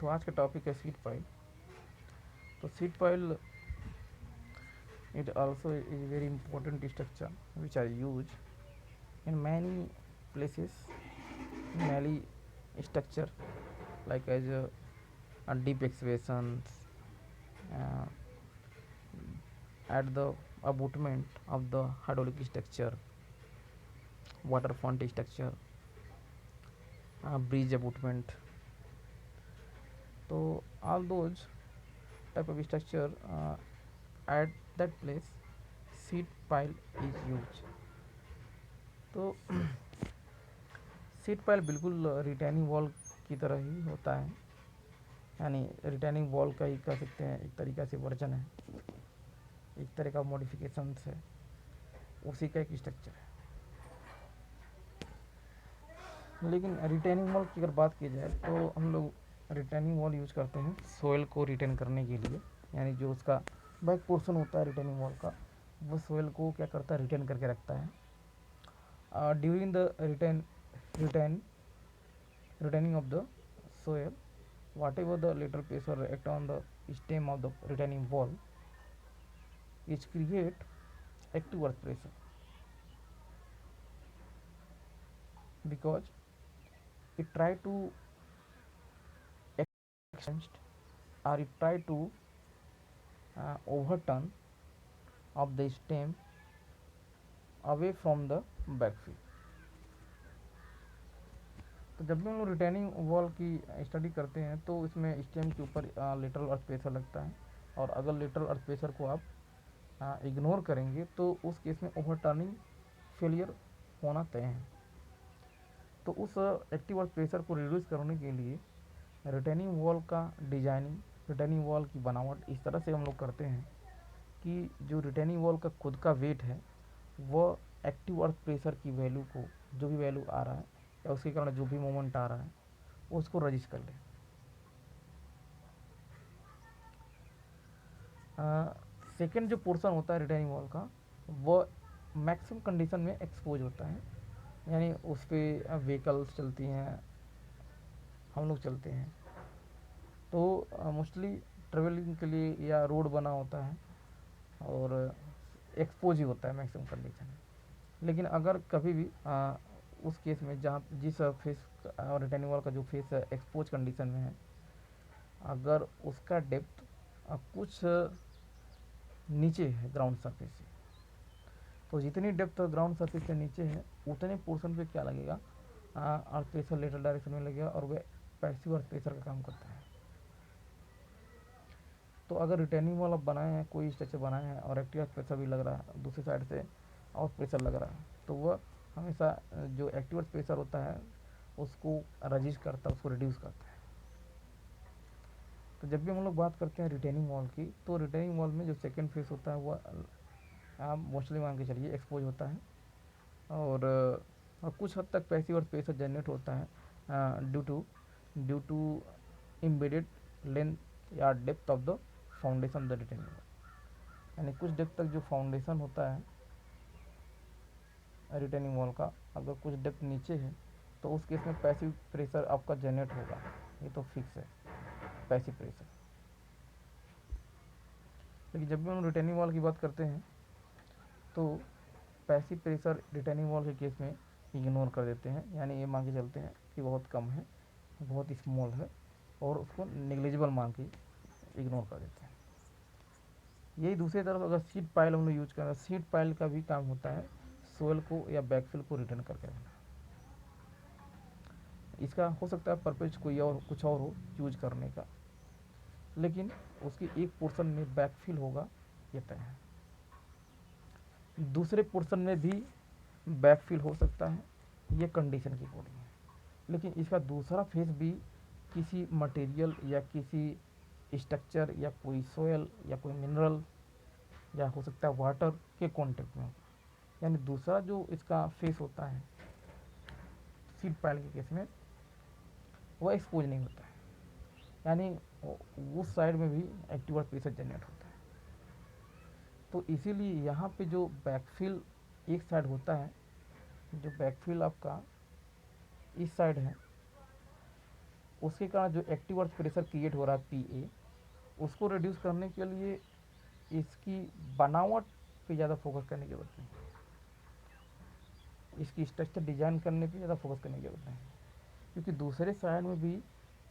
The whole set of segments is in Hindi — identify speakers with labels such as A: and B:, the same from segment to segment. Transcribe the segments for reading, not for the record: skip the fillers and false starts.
A: तो आज का टॉपिक है सीड पाइल। तो seed pile it also is very important structure which are used in many places, many structure like as deep excavations, uh, at the abutment of the hydraulic structure, waterfront structure, bridge abutment. So all those type of structure at that place seed pile is used. तो सीट पाइल बिल्कुल रिटेनिंग वॉल की तरह ही होता है, यानी रिटेनिंग वॉल का ही कह सकते हैं, एक तरीक़ा से वर्जन है, एक तरह का मॉडिफिकेशन है, उसी का एक स्ट्रक्चर है। लेकिन रिटेनिंग वॉल की अगर बात की जाए तो हम लोग रिटेनिंग वॉल यूज करते हैं सोयल को रिटेन करने के लिए, यानी जो उसका बैक पोर्शन होता है रिटेनिंग वॉल का, वो सोयल को क्या करता है, रिटेन करके रखता है। During the retaining of the soil, whatever the lateral pressure act on the stem of the retaining wall is create active earth pressure, because it try to extend or it try to overturn of the stem away from the backfill। तो जब भी हम लोग रिटेनिंग वॉल की स्टडी करते हैं तो इसमें स्टेम के ऊपर लेटरल अर्थ प्रेशर लगता है, और अगर लेटरल अर्थ प्रेशर को आप इग्नोर करेंगे तो उस केस में ओवर टर्निंग फेलियर होना तय है। तो उस एक्टिव अर्थ प्रेशर को रिड्यूस करने के लिए रिटेनिंग वॉल का डिजाइनिंग, रिटेनिंग वॉल की बनावट इस तरह से हम लोग करते हैं कि जो रिटेनिंग वॉल का खुद का वेट है वह एक्टिव अर्थ प्रेशर की वैल्यू को, जो भी वैल्यू आ रहा है या उसके कारण जो भी मोमेंट आ रहा है उसको रजिस्ट कर ले। सेकेंड जो पोर्शन होता है रिटेनिंग वॉल का वो मैक्सिमम कंडीशन में एक्सपोज होता है, यानी उस पर व्हीकल्स चलती हैं, हम लोग चलते हैं, तो मोस्टली ट्रेवलिंग के लिए या रोड बना होता है और एक्सपोज ही होता है मैक्सिमम कंडीशन में। लेकिन अगर कभी भी उस केस में जहाँ जिस फेस रिटेनिंग वॉल का जो फेस एक्सपोज कंडीशन में है, अगर उसका डेप्थ कुछ नीचे है ग्राउंड सरफेस से, तो जितनी डेप्थ ग्राउंड सरफेस से नीचे है उतने पोर्शन पे क्या लगेगा, अर्थ प्रेशर लेटरल डायरेक्शन में लगेगा और वह पैसिव अर्थ प्रेशर का काम करता है। तो अगर रिटेनिंग वॉल आप बनाए हैं, कोई स्ट्रक्चर बनाए हैं और एक्टिव अर्थ प्रेशर भी लग रहा है, दूसरी साइड से आउट प्रेशर लग रहा है, तो वह हमेशा जो एक्टिव अर्थ प्रेशर होता है उसको रजिस्ट करता है, उसको रिड्यूस करता है। तो जब भी हम लोग बात करते हैं रिटेनिंग वॉल की, तो रिटेनिंग वॉल में जो सेकेंड फेस होता है वह आप मोस्टली मान के चलिए एक्सपोज होता है, और कुछ हद तक पैसिव अर्थ प्रेशर जनरेट होता है ड्यू टू इम्बेडेड लेंथ या depth of the foundation the retaining wall, यानी कुछ डेप्थ तक जो फाउंडेशन होता है रिटेनिंग वॉल का, अगर कुछ डेप्थ नीचे है तो उस केस में पैसिव प्रेशर आपका जनरेट होगा, ये तो फिक्स है पैसिव प्रेशर। लेकिन जब भी हम रिटेनिंग वॉल की बात करते हैं तो पैसिव प्रेशर रिटेनिंग वॉल के केस में इग्नोर कर देते हैं, यानी ये मान के चलते हैं कि बहुत कम है, बहुत स्मॉल है, और उसको नेग्लिजिबल मान के इग्नोर कर देते हैं। यही दूसरी तरफ अगर सीड पाइल हम लोग यूज करें, सीड पाइल का भी काम होता है सोयल को या बैकफिल को रिटर्न करके रखना। इसका हो सकता है पर्पज कोई और कुछ और हो यूज करने का, लेकिन उसकी एक पोर्शन में बैकफिल होगा ये तय है, दूसरे पोर्शन में भी बैकफिल हो सकता है, ये कंडीशन की अकॉर्डिंग है। लेकिन इसका दूसरा फेज भी किसी मटेरियल या किसी स्ट्रक्चर या कोई सोयल या कोई मिनरल या हो सकता है वाटर के कांटेक्ट में होगा, यानी दूसरा जो इसका फेस होता है सीड पाइल के केस में वह एक्सपोज नहीं होता है, यानी उस साइड में भी एक्टिव अर्थ प्रेशर जनरेट होता है। तो इसीलिए यहाँ पे जो बैकफिल एक साइड होता है, जो बैकफिल आपका इस साइड है, उसके कारण जो एक्टिव अर्थ प्रेशर क्रिएट हो रहा है पी ए, उसको रिड्यूस करने के लिए इसकी बनावट पे ज़्यादा फोकस करने की जरूरत नहीं, इसकी स्ट्रक्चर डिजाइन करने पे ज़्यादा फोकस करने की जरूरत नहीं, क्योंकि दूसरे साइड में भी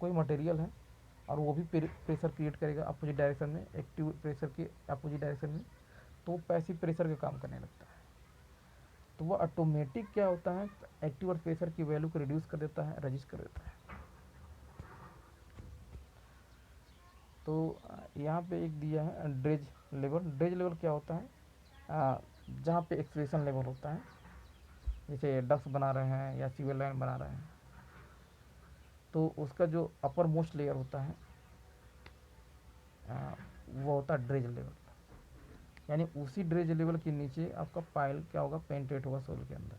A: कोई मटेरियल है और वो भी प्रेशर क्रिएट करेगा अपोजिट डायरेक्शन में, एक्टिव प्रेशर के अपोजिट डायरेक्शन में, तो पैसिव प्रेशर का काम करने लगता है। तो वह ऑटोमेटिक क्या होता है, एक्टिव अर्थ प्रेशर की वैल्यू को रिड्यूस कर देता है, रजिस्ट कर देता है। तो यहाँ पे एक दिया है ड्रेज लेवल। ड्रेज लेवल क्या होता है, जहाँ पे एक्सप्रेशन लेवल होता है, जैसे डक्स बना रहे हैं या सीवर लाइन बना रहे हैं, तो उसका जो अपर मोस्ट लेयर होता है वो होता है ड्रेज लेवल, यानी उसी ड्रेज लेवल के नीचे आपका पाइल क्या होगा, पेंट्रेट होगा सोल के अंदर।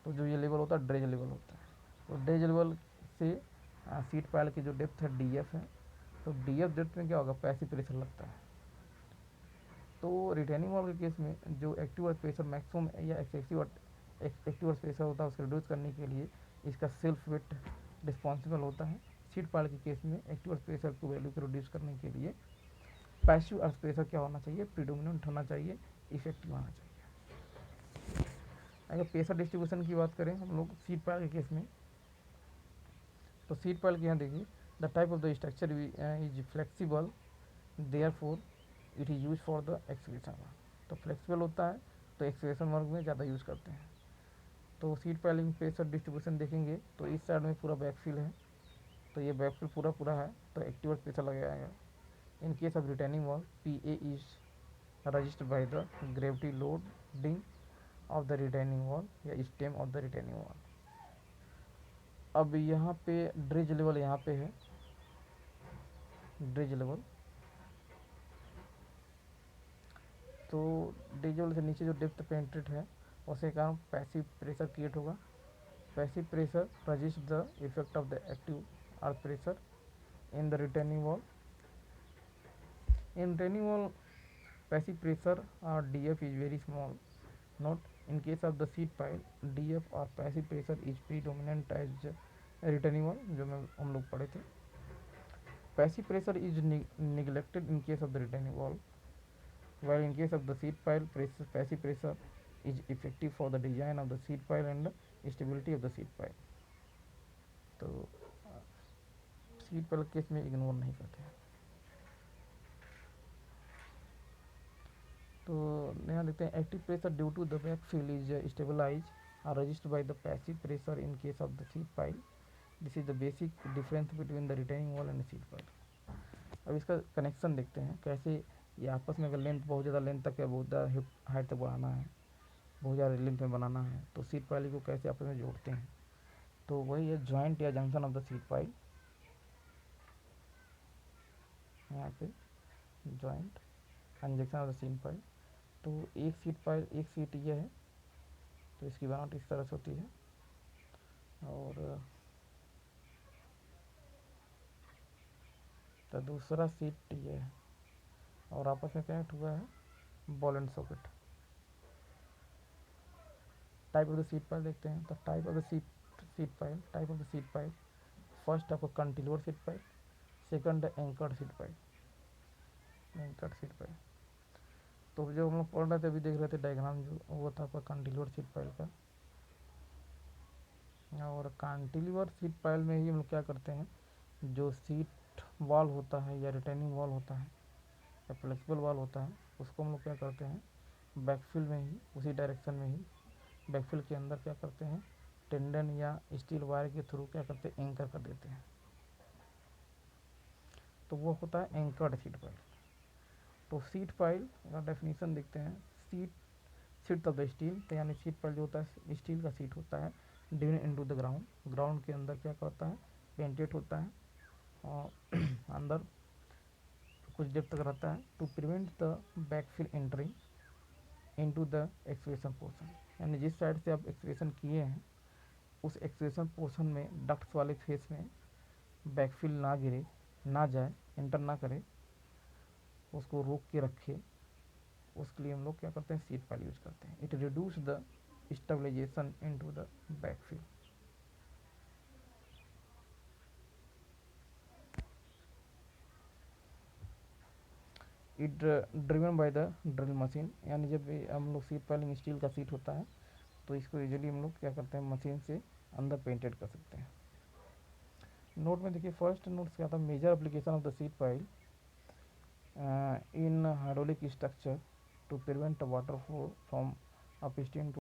A: तो जो ये लेवल होता है ड्रेज लेवल होता है। तो ड्रेज लेवल से सीट पाइल की जो डेप्थ है डी एफ है, तो डी एफ डेप्थ में क्या होगा, पैसिव प्रेशर लगता है। तो रिटेनिंग वॉल के केस में जो एक्टिव अर्थ प्रेशर मैक्सिमम या एक्टिव अर्थ प्रेशर होता है उसको रिड्यूस करने के लिए इसका सेल्फ वेट रिस्पॉन्सिबल होता है। सीट पाइल के केस में एक्टिव अर्थ प्रेशर की वैल्यू को रिड्यूस करने के लिए पैसिव अर्थ प्रेशर क्या होना चाहिए, प्रीडोमिनेंट होना चाहिए, इफेक्टिव होना चाहिए। अगर प्रेशर डिस्ट्रीब्यूशन की बात करें हम लोग सीट पाइल के केस में, तो सीट पाइल के यहाँ देखिए, the type of the structure is flexible, therefore it is use for the excretion work. तो फ्लेक्सिबल होता है तो एक्सक्रीशन वर्क में ज़्यादा यूज़ करते हैं। तो सीट पाइलिंग प्रेशर डिस्ट्रीब्यूशन देखेंगे तो इस साइड में पूरा बैकफिल है, तो ये बैकफिल पूरा पूरा है तो एक्टिव अर्थ प्रेशर लगाएगा। In case of retaining wall P A is registered by the gravity loading of the retaining wall या stem of the retaining wall. अब यहाँ पे ड्रेज लेवल यहाँ पे है, ड्रेज लेवल, तो ड्रेज लेवल से नीचे जो डेप्थ पेंट्रेट है उसके कारण पैसिव प्रेशर क्रिएट होगा। Passive pressure resist the effect of the active earth pressure in the retaining wall. In retaining wall, passive pressure or DF is very small. Note, in case of the seat pile, DF or passive pressure is predominant as retaining wall, जो हम लोग पढ़े थे। Passive pressure is neglected in case of the retaining wall, while in case of the seat pile, passive pressure is effective for the design of the seat pile and stability of the seat pile. तो सीट पाइल केस में इग्नोर नहीं करते हैं। तो यहाँ देखते हैं active pressure due to the backfill is stabilize और registered by the passive pressure in case of the seat pile. This is the basic difference between the retaining wall and seat pile. अब इसका कनेक्शन देखते हैं कैसे ये आपस में, अगर लेंथ बहुत ज़्यादा लेंथ तक है, बहुत ज़्यादा हाइट तक बढ़ाना है, बहुत ज़्यादा लेंथ में बनाना है, तो सीट पाइल को कैसे आपस में जोड़ते हैं। तो वही है जॉइंट या junction of the seat pile, यहाँ पे joint and junction of the seat pile. तो एक सीट पाइल, एक सीट ये है तो इसकी बनावट इस तरह से होती है, और तो दूसरा सीट ये है और आपस में कनेक्ट हुआ है ball and socket. Type of the seat pile देखते हैं, तो type of the seat pile, type of the seat pile, first आपका cantilever seat pile, second anchored seat pile, anchored seat pile. तो जो हम लोग पढ़ रहे थे अभी देख रहे थे डायग्राम, जो वो था आपका कैंटिलीवर सीट पाइल का। और कैंटिलीवर सीट पाइल में ही हम लोग क्या करते हैं, जो सीट वॉल होता है या रिटेनिंग वॉल होता है या फ्लेक्सिबल वॉल होता है, उसको हम लोग क्या करते हैं, बैकफिल में ही, उसी डायरेक्शन में ही बैकफिल के अंदर क्या करते हैं, टेंडन या स्टील वायर के थ्रू क्या करते हैं, एंकर कर देते हैं। तो वो होता है एंकर्ड सीट पाइल। तो सीट पाइल का डेफिनेशन देखते हैं, सीट ऑफ द स्टील, तो यानी सीट पाइल जो होता है स्टील का सीट होता है, dune into the ground, ground के अंदर क्या करता है, पेंटेड होता है और अंदर कुछ डेप्थ तक रहता है, to prevent the backfill entering into the excavation portion. यानी जिस साइड से आप एक्सक्रीशन किए हैं उस एक्सक्रीशन पोर्शन में डक्ट्स वाले फेस में बैकफिल ना गिरे, ना जाए, एंटर ना करे, उसको रोक के रखे, उसके लिए हम लोग क्या करते हैं, सीट पाइल यूज करते हैं। It reduce the stabilization into the backfill. It driven by the drill machine, यानी जब भी हम लोग सीट पाइलिंग स्टील का सीट होता है तो इसको यूजुअली हम लोग क्या करते हैं, मशीन से अंदर पेंटेड कर सकते हैं। नोट में देखिए, फर्स्ट नोट्स क्या था, major application of the seat pile in hydraulic structure to prevent water flow from upstream to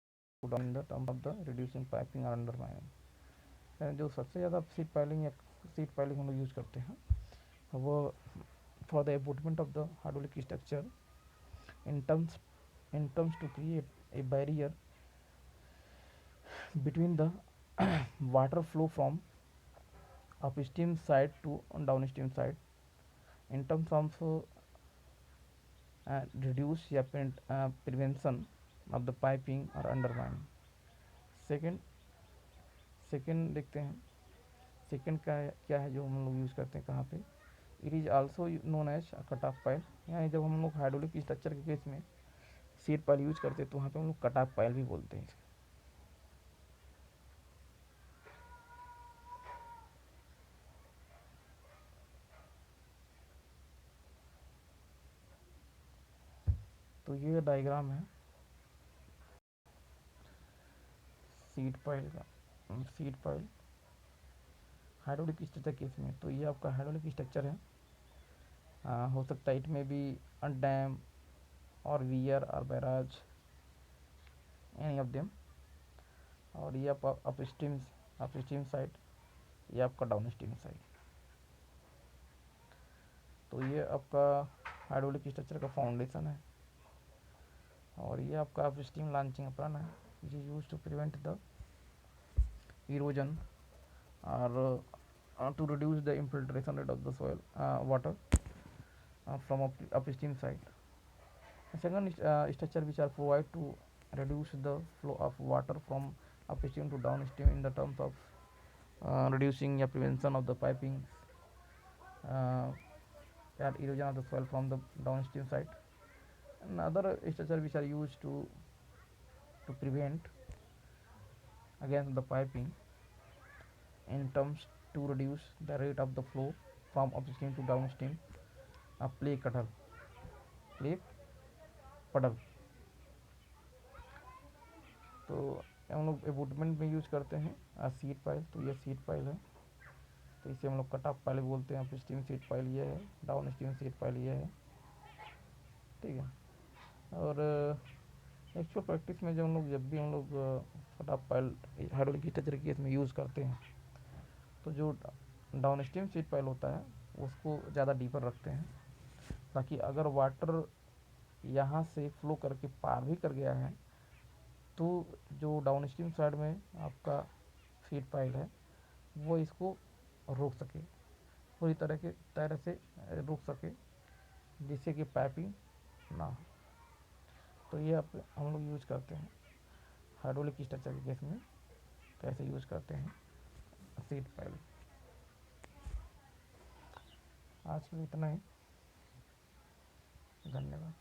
A: down in the term of the reducing piping और अंडरमाइनिंग। जो सबसे ज़्यादा सीट पाइलिंग हम लोग यूज़ करते हैं वो for the abutment of the hydraulic structure in terms to create a barrier between the water flow from upstream side to downstream side, in terms of reduce या prevention of the piping or undermining। Second second देखते हैं, सेकेंड का क्या है जो हम लोग यूज़ करते हैं कहाँ पे, it is also known as cut off pile, यानी जब हम लोग हाइड्रोलिक स्ट्रक्चर के केस में सीट पाइल यूज़ करते हैं तो वहाँ पे हम लोग कट ऑफ पाइल भी बोलते हैं। तो ये डायग्राम है सीट पाइल का, seat pile hydraulic structure case में। तो ये आपका हाइड्रोलिक स्ट्रक्चर है, हो सकता है इट में भी डैम और वियर और बैराज, एनी ऑफ देम। और ये आपका अपस्ट्रीम साइड, ये आपका डाउन स्ट्रीम साइड। तो ये आपका हाइड्रोलिक स्ट्रक्चर का फाउंडेशन है, और ये आपका अपस्ट्रीम लॉन्चिंग अप्रन है, which is use to prevent the erosion और to reduce the infiltration rate of the soil water from upstream side. Second structure which are provide to reduce the flow of water from upstream to downstream in the terms of reducing the prevention of the piping and erosion of the soil from the downstream side. And other structure which are used to prevent against the piping in terms to reduce the rate of the flow from upstream to downstream, play पडल। तो हम लोग एबूटमेंट में यूज़ करते हैं सीट पाइल, तो ये सीट पाइल है, तो इसे हम लोग कट ऑफ पाइल बोलते हैं। अपस्ट्रीम सीट पाइल ये है, डाउन स्ट्रीम सीट पाइल ये है, ठीक है। और एक्चुअल प्रैक्टिस में जब भी हम लोग cut off pile hydraulic structure case में यूज़ करते हैं तो जो डाउन स्ट्रीम सीट पाइल होता है उसको ज़्यादा डीपर रखते हैं, ताकि अगर वाटर यहाँ से फ्लो करके पार भी कर गया है तो जो डाउन स्ट्रीम साइड में आपका सीट पाइल है वो इसको रोक सके, पूरी तरह से रोक सके, जिससे कि पाइपिंग ना हो। तो ये हम लोग यूज़ करते हैं हाइड्रोलिक स्ट्रक्चर के केस में, कैसे यूज़ करते हैं सीट पाइल। आज के लिए इतना ही, धन्यवाद।